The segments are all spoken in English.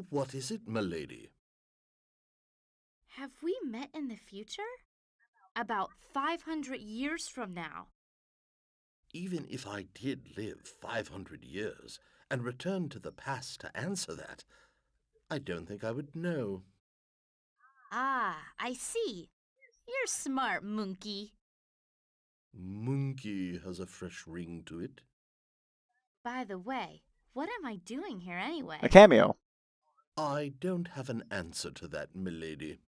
What is it, milady? Have we met in the future? About 500 years from now. Even if I did live 500 years and return to the past to answer that, I don't think I would know. Ah, I see. You're smart, Monkey. Monkey has a fresh ring to it. By the way, what am I doing here anyway? A cameo. I don't have an answer to that, milady.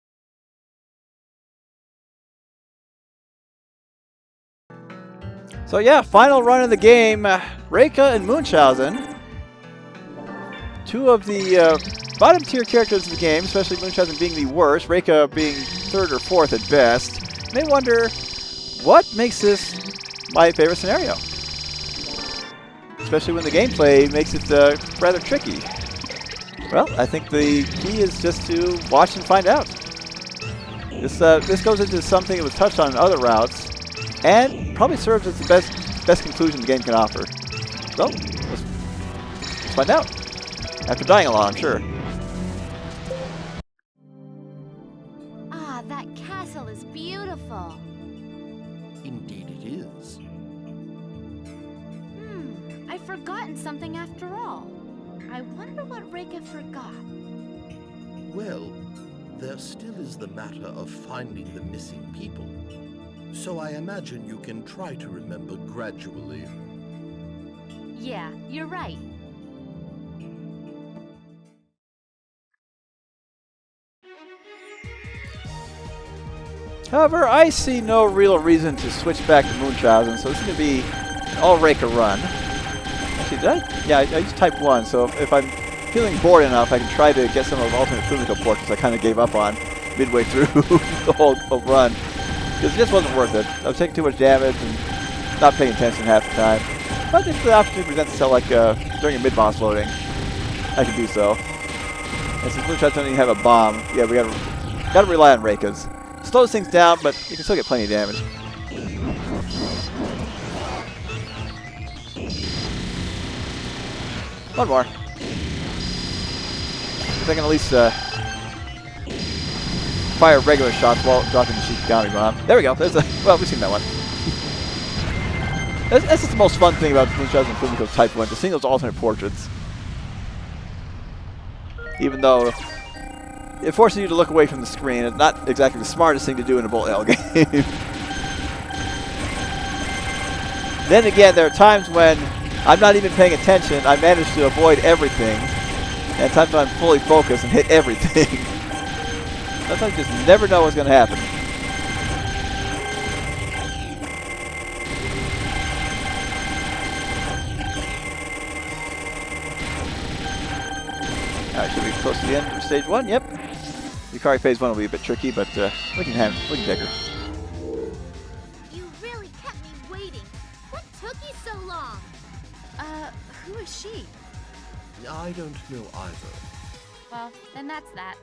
So yeah, final run of the game. Reika and Munchausen. Two of the bottom tier characters of the game, especially Munchausen being the worst, Reika being third or fourth at best. May wonder what makes this my favorite scenario. Especially when the gameplay makes it rather tricky. Well, I think the key is just to watch and find out. This goes into something that was touched on in other routes, and probably serves as the best conclusion the game can offer. So, let's find out. After dying a lot, I'm sure. Ah, that castle is beautiful. Indeed it is. I've forgotten something after all. I wonder what Reika forgot. Well, there still is the matter of finding the missing people. So I imagine you can try to remember gradually. Yeah, you're right. However, I see no real reason to switch back to Munchausen, so this is going to be an all Reika run. Actually, did I? Yeah, I used type 1, so if I'm feeling bored enough, I can try to get some of alternate Fumiko portraits I kind of gave up on midway through the whole run. Because it just wasn't worth it. I was taking too much damage and not paying attention half the time. But if the opportunity presents itself, like during a mid-boss loading, I can do so. And since Munchausen doesn't even have a bomb, yeah, we gotta rely on Reikas. Slows things down, but you can still get plenty of damage. One more. I can at least fire regular shots while dropping the Shikigami bomb. There we go. There's a well, we've seen that one. That's just the most fun thing about Munchausen and Fumiko's Type 1, just seeing those alternate portraits. Even though it forces you to look away from the screen, it's not exactly the smartest thing to do in a bullet hell game. Then again, there are times when I'm not even paying attention, I manage to avoid everything, and times when I'm fully focused and hit everything. Sometimes you just never know what's going to happen. Alright, should be close to the end of stage 1, yep. Yukari phase 1 will be a bit tricky, but we can take her. You really kept me waiting. What took you so long? Who is she? I don't know either. Well, then that's that.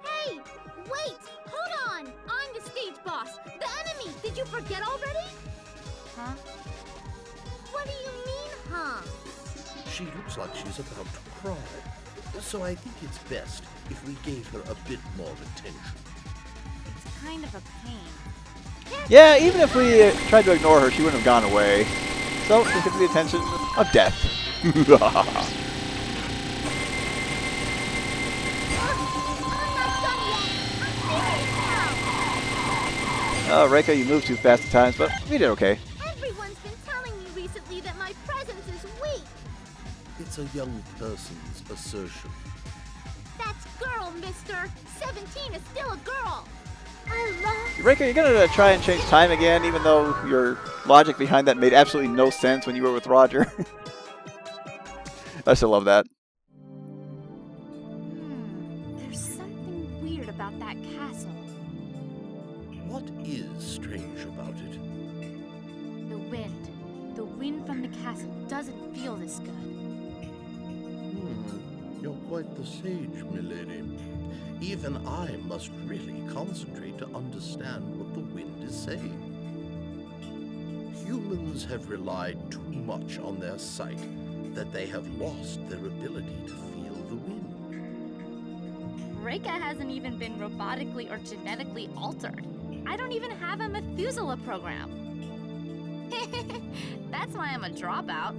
Hey, wait! Hold on! I'm the stage boss, the enemy! Did you forget already? Huh? What do you mean, huh? She looks like she's about to cry. So I think it's best if we gave her a bit more attention. It's kind of a pain. Yeah, even if we tried to ignore her, she wouldn't have gone away. So, we get the attention of death. Oh, Reika, you move too fast at times, but we did okay. Everyone's been telling me recently that my presence is weak. It's a young person's assertion. That's girl, mister. 17 is still a girl. I love... Reika, you're gonna try and change time again, even though your logic behind that made absolutely no sense when you were with Roger. I still love that. There's something weird about that castle. What is strange about it? The wind. The wind from the castle doesn't feel this good. You're quite the sage, milady. Even I must really concentrate to understand what the wind is saying. Humans have relied too much on their sight, that they have lost their ability to feel the wind. Reika hasn't even been robotically or genetically altered. I don't even have a Methuselah program. That's why I'm a dropout.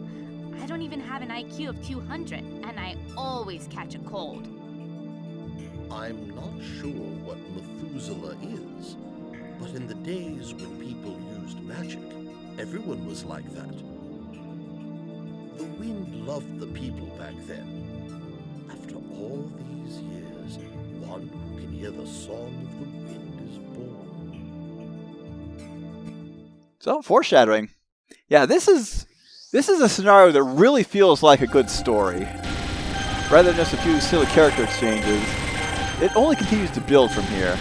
I don't even have an IQ of 200, and I always catch a cold. I'm not sure what Methuselah is, but in the days when people used magic, everyone was like that. The wind loved the people back then. After all these years, one who can hear the song of the wind is born. So, foreshadowing. Yeah, this is a scenario that really feels like a good story. Rather than just a few silly character exchanges, it only continues to build from here.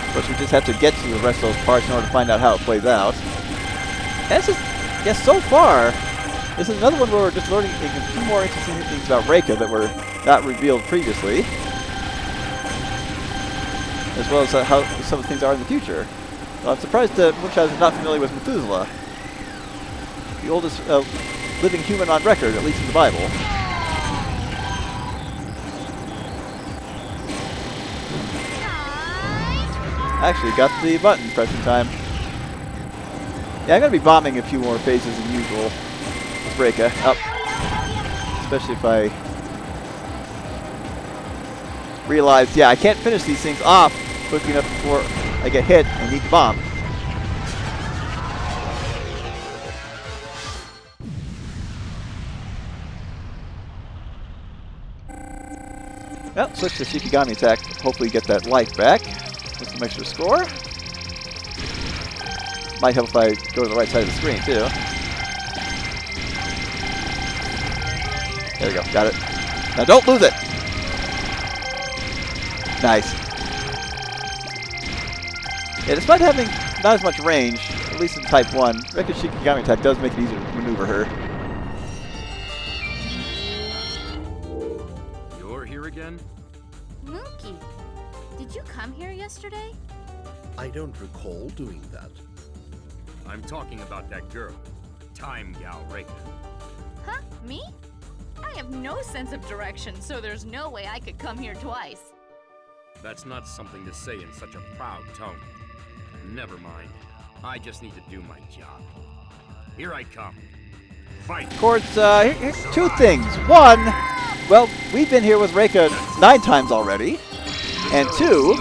Of course, we just have to get to the rest of those parts in order to find out how it plays out. And so far, this is another one where we're just learning a few more interesting things about Reika that were not revealed previously. As well as how some of the things are in the future. I'm surprised that Munchausen is not familiar with Methuselah, the oldest living human on record, at least in the Bible. Actually, got the button pressing time. Yeah, I'm going to be bombing a few more phases than usual with Reika. Especially if I realize, yeah, I can't finish these things off quick enough before I get hit and need to bomb. Well, switch to Shikigami attack. Hopefully get that life back with some extra score. Might help if I go to the right side of the screen, too. There we go. Got it. Now don't lose it! Nice. Yeah, despite having not as much range, at least in Type 1, Reika's Shikigami attack does make it easier to maneuver her. You're here again? Mookie, did you come here yesterday? I don't recall doing that. I'm talking about that girl. Time gal Reika. Huh? Me? I have no sense of direction, so there's no way I could come here twice. That's not something to say in such a proud tone. Never mind. I just need to do my job. Here I come. Fight! Of course, here's two things. One, well, we've been here with Reika 9 times already. And 2,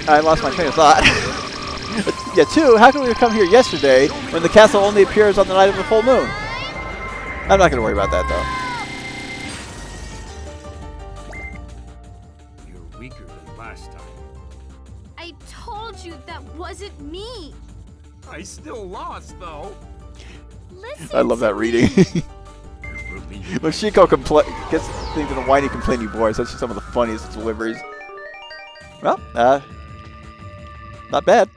I lost my train of thought. Yeah, 2, how can we come here yesterday when the castle only appears on the night of the full moon? I'm not going to worry about that, though. You're weaker than last time. I told you that wasn't me. I still lost, though. Listen. I love that reading. When Shiko gets things in a whiny, complaining voice, that's just some of the funniest deliveries. Well, not bad.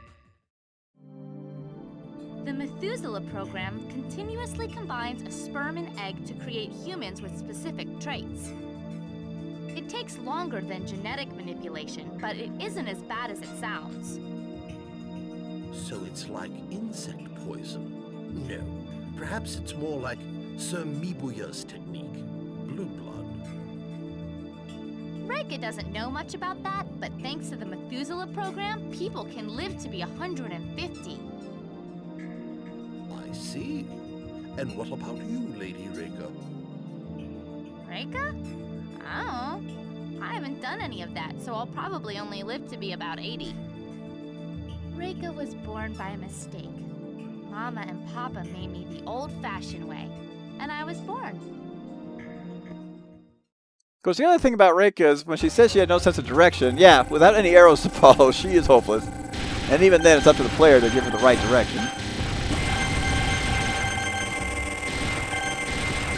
The Methuselah program continuously combines a sperm and egg to create humans with specific traits. It takes longer than genetic manipulation, but it isn't as bad as it sounds. So it's like insect poison. No, perhaps it's more like Sir Mibuya's technique, blue blood. Reika doesn't know much about that, but thanks to the Methuselah program, people can live to be 150. I see. And what about you, Lady Reika? Reika? I don't know. I haven't done any of that, so I'll probably only live to be about 80. Reika was born by mistake. Mama and Papa made me the old-fashioned way, and I was born. Of course, the other thing about Reika is when she says she had no sense of direction, yeah, without any arrows to follow, she is hopeless. And even then, it's up to the player to give her the right direction.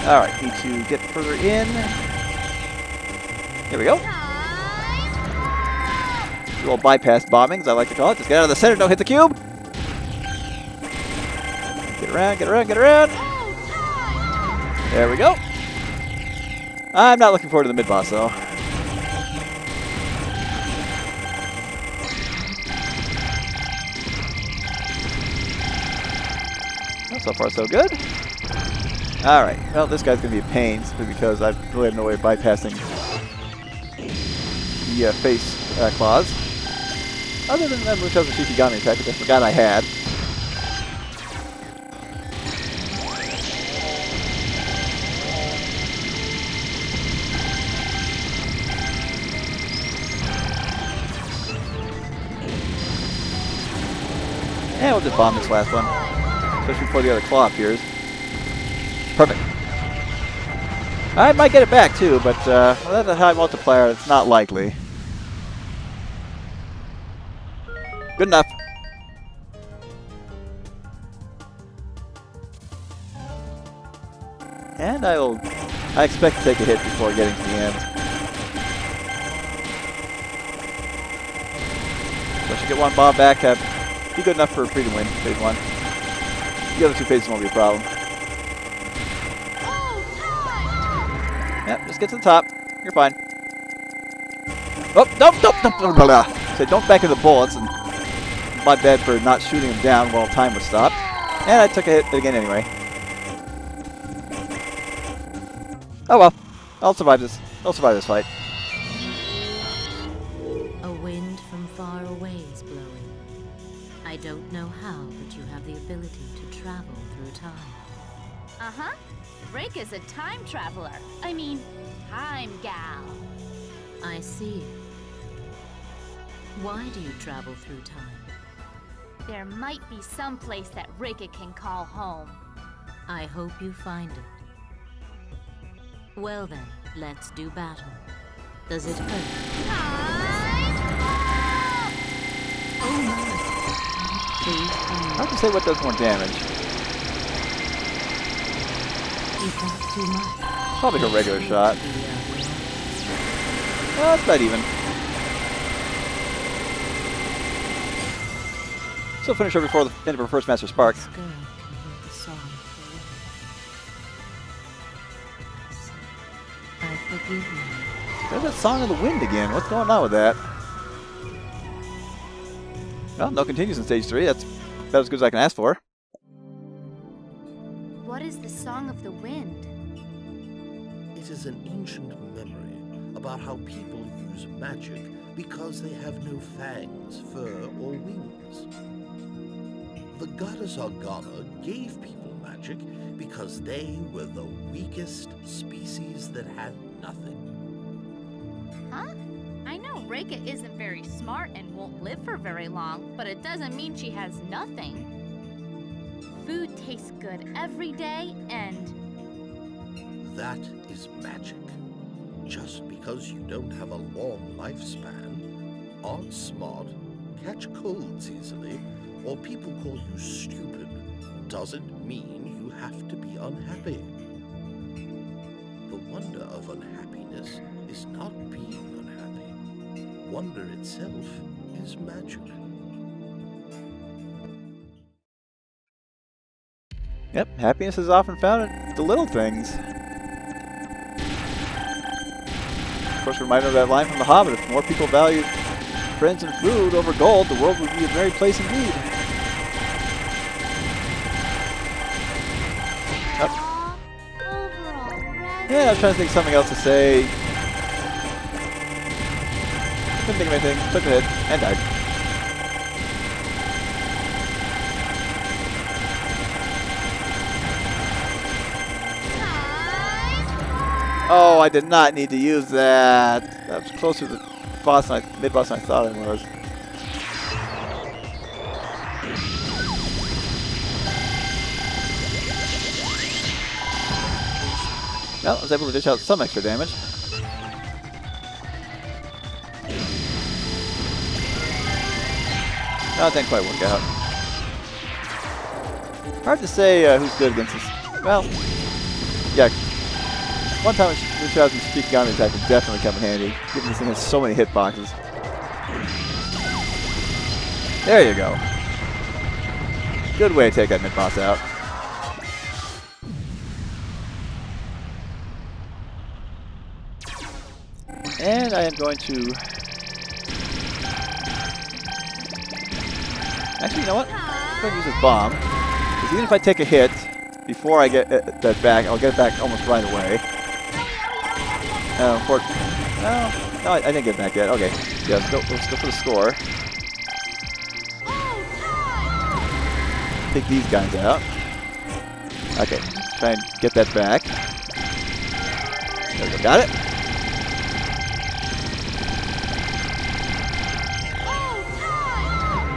Alright, need to get further in. Here we go. A little bypass bombing, as I like to call it. Just get out of the center, don't hit the cube. Get around, get around, get around. There we go. I'm not looking forward to the mid-boss, though. So far, so good. Alright, well, this guy's going to be a pain simply because I really have no way of bypassing the face claws. Other than that Munchausen Shikigami attack, which I forgot I had. And we'll just bomb this last one, especially before the other claw appears. Perfect. I might get it back too, but without a high multiplier, it's not likely. Good enough. And I expect to take a hit before getting to the end. So I should get one bomb back. Be good enough for a freedom win, phase 1. The other 2 phases won't be a problem. Yep, just get to the top. You're fine. Oh, nope. So don't back into the bullets, and my bad for not shooting him down while time was stopped. And I took a hit again anyway. Oh well, I'll survive this. I'll survive this fight. A wind from far away is blowing. I don't know how, but you have the ability to travel through time. Uh-huh. Reika's a time traveler. I mean, time gal. I see. Why do you travel through time? There might be some place that Reika can call home. I hope you find it. Well then, let's do battle. Does it hurt? Oh my. Please. Hard to say what does more damage. Is that too much? Probably her regular shot. Well, it's about even. Still finish her before the end of her first Master Spark. I forgive you. There's that Song of the Wind again. What's going on with that? Well, no continues in Stage 3. That's about as good as I can ask for. What is the Song of the Wind? It is an ancient memory about how people use magic because they have no fangs, fur, or wings. The goddess Argana gave people magic because they were the weakest species that had nothing. Huh? I know Reika isn't very smart and won't live for very long, but it doesn't mean she has nothing. Food tastes good every day, and... That is magic. Just because you don't have a long lifespan, aren't smart, catch colds easily, or people call you stupid, doesn't mean you have to be unhappy. The wonder of unhappiness is not being unhappy. Wonder itself is magic. Yep, happiness is often found in the little things. Of course, reminder of that line from The Hobbit: if more people valued friends and food over gold, the world would be a merry place indeed. Oh. Yeah, I was trying to think of something else to say. Couldn't think of anything. Took a hit and died. Oh, I did not need to use that. That was closer to the boss mid-boss than I thought it was. Well, I was able to dish out some extra damage. No, it didn't quite work out. Hard to say who's good against this. Well, yeah. One time Munchausen Shikigami attack would definitely come in handy, given this thing has so many hitboxes. There you go. Good way to take that mid-boss out. And I am going to... Actually, you know what? I'm going to use this bomb, because even if I take a hit before I get that back, I'll get it back almost right away. No, I didn't get it back yet. Okay, yeah, let's go for the score. Take these guys out. Okay, try and get that back. There we go, got it.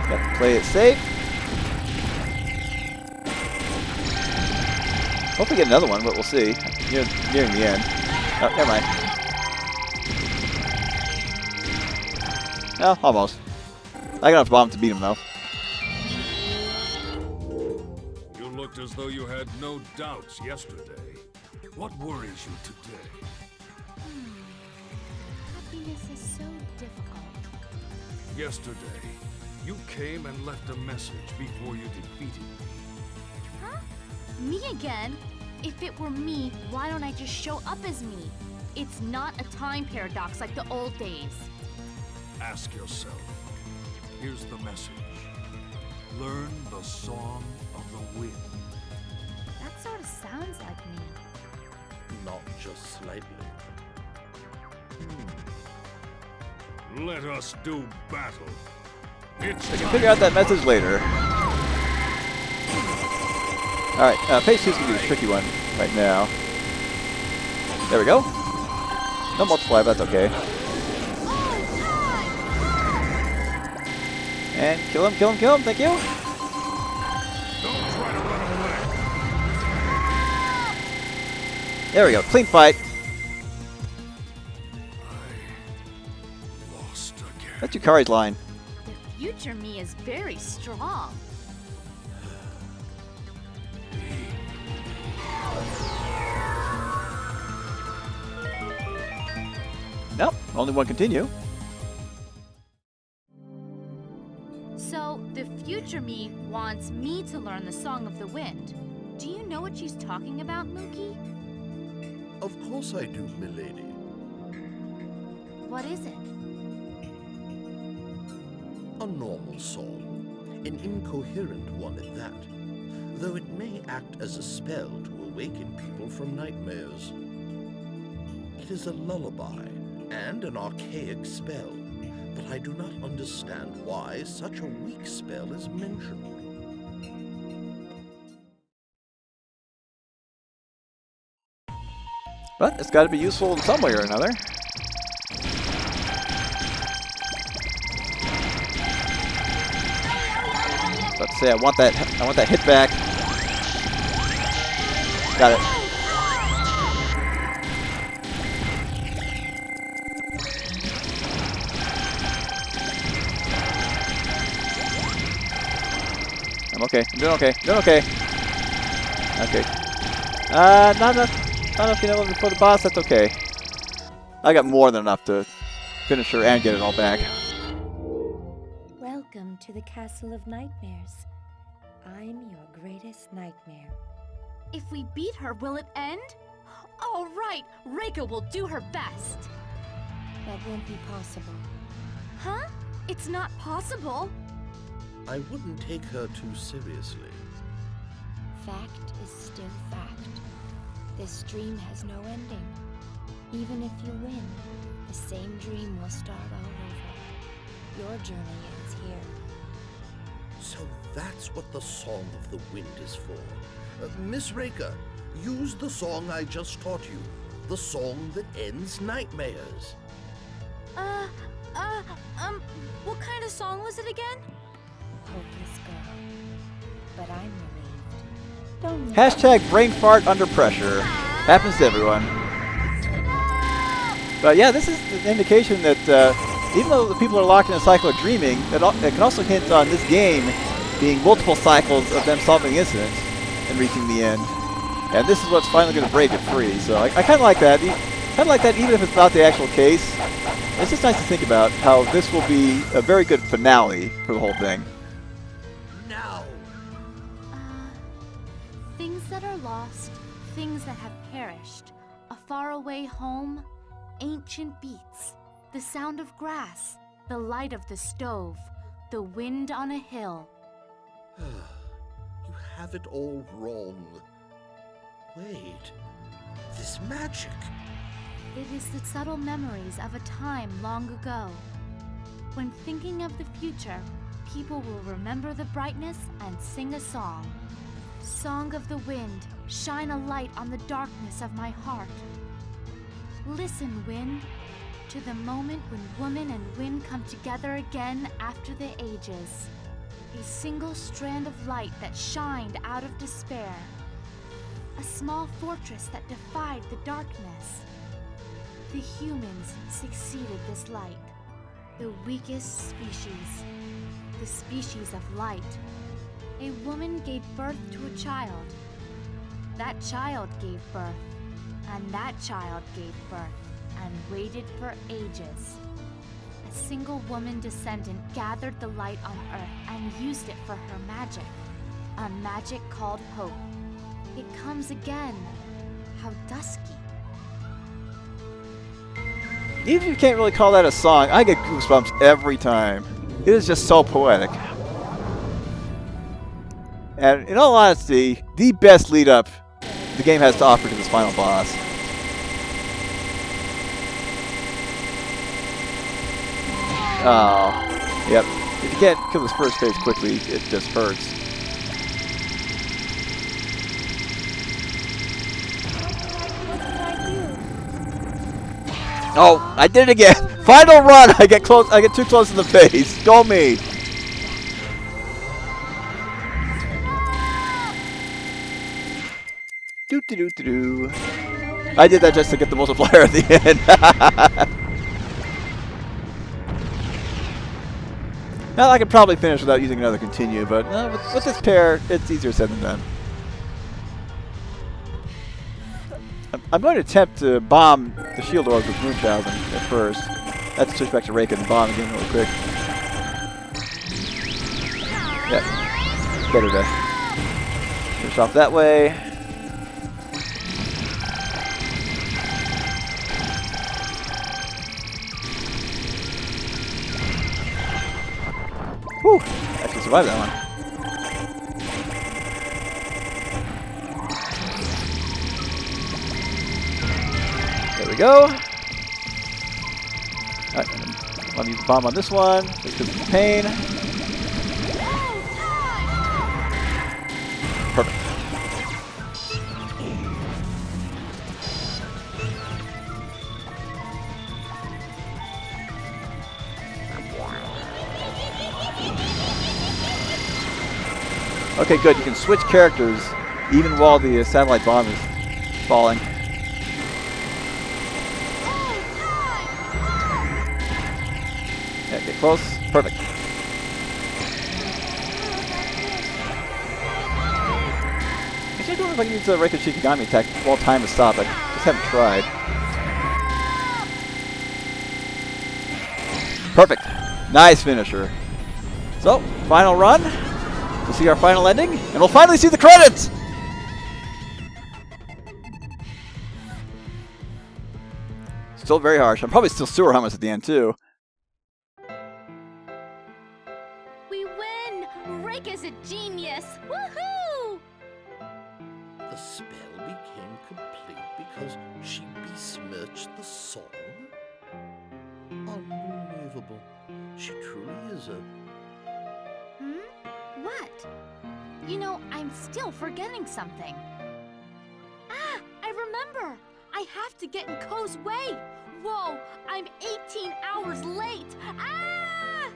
Got to play it safe. Hopefully get another one, but we'll see. Nearing the end. Oh, never mind. Oh, almost. I got enough bomb to beat him, though. You looked as though you had no doubts yesterday. What worries you today? Happiness is so difficult. Yesterday, you came and left a message before you defeated me. Huh? Me again? If it were me, why don't I just show up as me? It's not a time paradox like the old days. Ask yourself. Here's the message. Learn the song of the wind. That sort of sounds like me. Not just slightly. Let us do battle. It's I can figure out that message later. Alright, phase 2 is going to be the tricky one right now. There we go. No multiply, but that's okay. And kill him, thank you. Don't try to run away. There we go, clean fight. I lost again. That's Yukari's line. The future me is very strong. Nope, only one continue. So, the future me wants me to learn the Song of the Wind. Do you know what she's talking about, Mookie? Of course I do, milady. What is it? A normal song. An incoherent one at that. Though it may act as a spell to awaken people from nightmares. It is a lullaby and an archaic spell, but I do not understand why such a weak spell is mentioned. But it's got to be useful in some way or another. Let's say I want that hit back. Got it. I'm okay. I'm doing okay. Doing okay. Okay. Not enough, you know, before the boss. That's okay. I got more than enough to finish her and get it all back. Welcome to the Castle of Nightmares. I'm your greatest nightmare. If we beat her, will it end? All right, Reika will do her best. That won't be possible. Huh? It's not possible. I wouldn't take her too seriously. Fact is still fact. This dream has no ending. Even if you win, the same dream will start all over. Your journey ends here. So that's what the Song of the Wind is for. Miss Reika, use the song I just taught you. The song that ends nightmares. What kind of song was it again? Hopeless girl. But I'm relieved. Don't let Hashtag brain fart under pressure. Happens to everyone. But yeah, this is an indication that even though the people are locked in a cycle of dreaming, it can also hint on this game being multiple cycles of them solving the incident and reaching the end. And this is what's finally going to break it free. So I kind of like that. Even if it's not the actual case. It's just nice to think about how this will be a very good finale for the whole thing. Now! Things that are lost, things that have perished, a faraway home, ancient beats, the sound of grass, the light of the stove, the wind on a hill. You have it all wrong. Wait, this magic. It is the subtle memories of a time long ago. When thinking of the future, people will remember the brightness and sing a song. Song of the wind, shine a light on the darkness of my heart. Listen, wind, to the moment when woman and wind come together again after the ages. A single strand of light that shined out of despair. A small fortress that defied the darkness. The humans succeeded this light. The weakest species. The species of light. A woman gave birth to a child. That child gave birth. And that child gave birth. And waited for ages. A single woman descendant gathered the light on Earth and used it for her magic. A magic called hope. It comes again. How dusky. Even if you can't really call that a song, I get goosebumps every time. It is just so poetic. And in all honesty, the best lead up the game has to offer to this final boss. Oh, yep. If you can't kill this first phase quickly, it just hurts. Oh, I did it again! Final run! I get close. I get too close to the face. Go me! Do do do do do. I did that just to get the multiplier at the end. Now I could probably finish without using another continue, but with this pair, it's easier said than done. I'm going to attempt to bomb the shield orbs with Munchausen at first. Let's switch back to Reika and bomb again really quick. Yep. Better to finish off that way. Whew! Actually survived that one. There we go. Alright, let me use the bomb on this one, because of the pain. Perfect. Okay, good. You can switch characters even while the satellite bomb is falling. Yeah, get close. Perfect. Actually, I don't know if I can use the Reika Shikigami attack while time is stopped. I just haven't tried. Perfect. Nice finisher. So, final run. We'll see our final ending, and we'll finally see the credits! Still very harsh. I'm probably still sewer hummus at the end, too. We win! Reika's a genius! Woohoo! The spell became complete because she besmirched the song? Unbelievable. She truly is a... What? You know, I'm still forgetting something. Ah, I remember! I have to get in Ko's way! Whoa, I'm 18 hours late! Ah!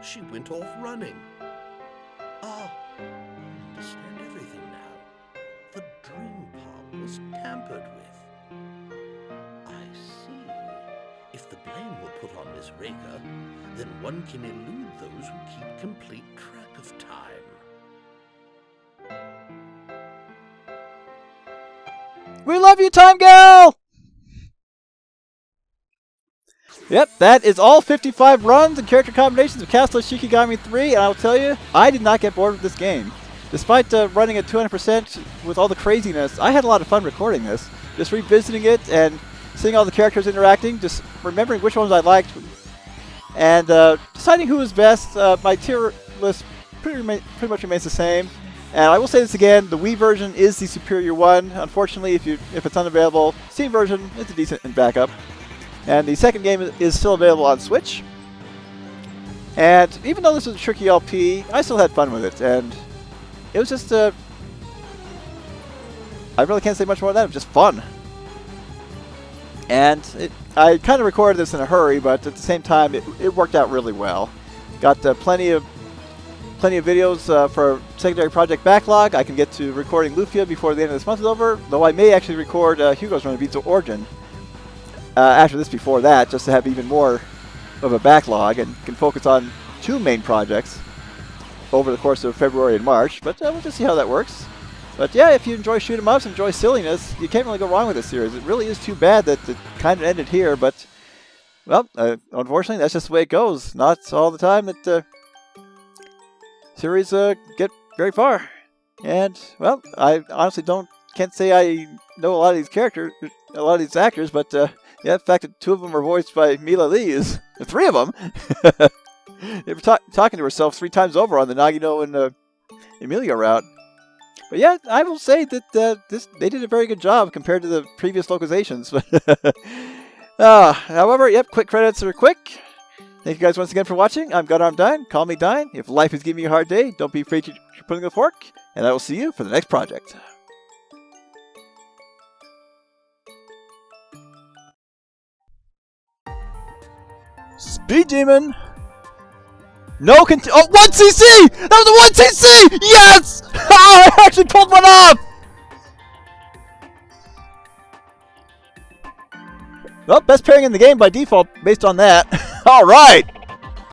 She went off running. Ah, I understand everything now. The dream pod was tampered with. I see. If the blame were put on Miss Reika, then one can elude those who keep complete track of time. We love you, Time Gal! Yep, that is all 55 runs and character combinations of Castle Shikigami 3, and I'll tell you, I did not get bored with this game. Despite running at 200% with all the craziness, I had a lot of fun recording this. Just revisiting it and seeing all the characters interacting, just remembering which ones I liked, and deciding who was best. My tier list pretty much remains the same. And I will say this again, the Wii version is the superior one. Unfortunately, if it's unavailable, Steam version is a decent backup. And the second game is still available on Switch. And even though this was a tricky LP, I still had fun with it. And it was just, I really can't say much more than that. It was just fun. And I kind of recorded this in a hurry, but at the same time, it worked out really well. Got plenty of videos for secondary project backlog. I can get to recording Lufia before the end of this month is over, though I may actually record Hugo's Run of Beats of Origin after this before that, just to have even more of a backlog and can focus on 2 main projects over the course of February and March, but we'll just see how that works. But yeah, if you enjoy shoot 'em ups, enjoy silliness, you can't really go wrong with this series. It really is too bad that it kind of ended here, but well, unfortunately, that's just the way it goes. Not all the time that series get very far. And well, I honestly can't say I know a lot of these characters, a lot of these actors, but yeah, the fact that 2 of them are voiced by Mila Lee is 3 of them. They were talking to herself 3 times over on the Nagino and Emilio route. But yeah, I will say that they did a very good job compared to the previous localizations. However, yep, quick credits are quick. Thank you guys once again for watching. I'm GutArm Dine. Call me Dine. If life is giving you a hard day, don't be afraid to put in a fork. And I will see you for the next project. Speed Demon! No oh, 1cc! That was a 1cc! Yes! Oh, I actually pulled one off! Well, best pairing in the game by default based on that. Alright!